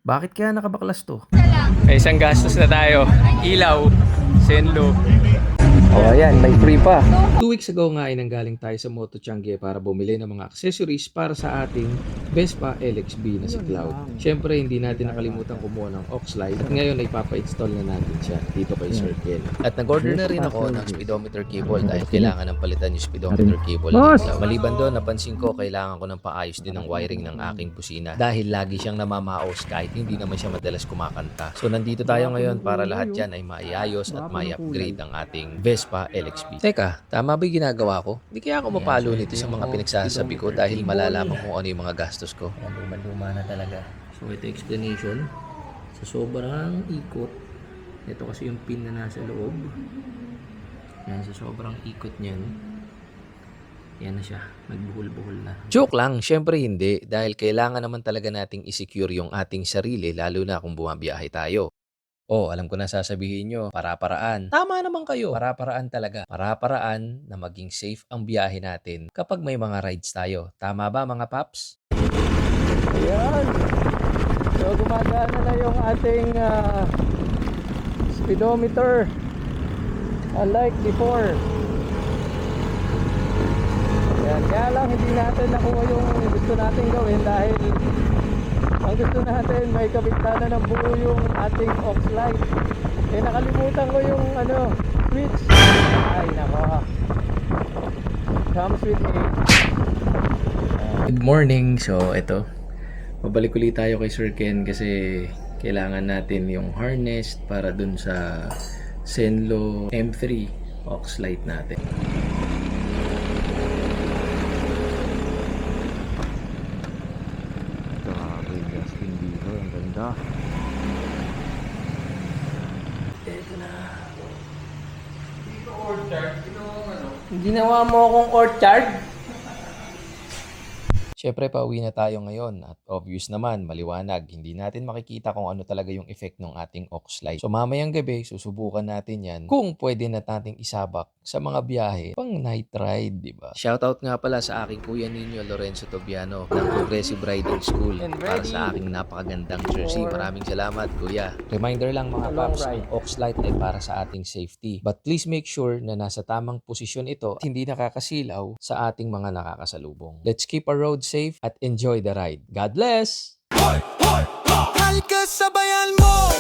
Bakit kaya nakabaklas to? May isang gastos na tayo. Ilaw, Senlo. Oh, ayan, may free pa. 2 weeks ago nga ay nanggaling tayo sa Moto Changi para bumili ng mga accessories para sa ating Vespa LXB na si Cloud. Siyempre, hindi natin nakalimutan kumuha ng aux light. At ngayon ay papa-install na natin siya dito kay Sir Ken. At nag-order na rin ako ng speedometer cable dahil kailangan ng palitan yung speedometer cable ni Cloud. Maliban doon, napansin ko kailangan ko ng paayos din ng wiring ng aking busina dahil lagi siyang namamaos kahit hindi naman siya madalas kumakanta. So nandito tayo ngayon para lahat yan ay maiayos at mai-upgrade ang ating Vespa LXB. Teka, tama ba yung ginagawa ko? Hindi kaya ako mapalo nito sa mga pinagsasabi ko dahil malalaman ko ano yung mga gastos ko. Luma-luma na talaga. So ito explanation. Sa sobrang ikot, ito kasi yung pin na nasa loob. Yan, sa sobrang ikot niyan, yan na siya, nagbuhol-buhol na. Joke lang, syempre hindi dahil kailangan naman talaga nating i-secure yung ating sarili lalo na kung bumabiyahe tayo. Oh, alam ko na sasabihin nyo, para-paraan. Tama naman kayo. Para-paraan talaga. Para-paraan na maging safe ang biyahe natin kapag may mga rides tayo. Tama ba mga paps? Ayan. So gumagana na yung ating speedometer. Unlike before. Ayan. Kaya lang hindi natin nakuha yung gusto natin gawin dahil ang gusto natin may kabigtanan ng buo yung ating aux light. Eh nakalimutan ko yung switch. Ay nako. Comes with me. Good morning. So ito, babalik ulit tayo kay Sir Ken kasi kailangan natin yung harness para dun sa Senlo M3 aux light natin. Ginawa mo akong orchard? Siyempre, pauwi na tayo ngayon at obvious naman, maliwanag, hindi natin makikita kung ano talaga yung effect ng ating aux light. So mamayang gabi, susubukan natin yan kung pwede na nating isabak sa mga biyahe pang night ride, di ba? Shoutout nga pala sa aking kuya ninyo, Lorenzo Tobiano, ng Progressive Riding School para sa aking napakagandang jersey. Maraming salamat, kuya. Reminder lang mga paps, ang aux light ay para sa ating safety. But please make sure na nasa tamang posisyon ito at hindi nakakasilaw sa ating mga nakakasalubong. Let's keep our roads safe at enjoy the ride. God bless! Halika sabayan mo!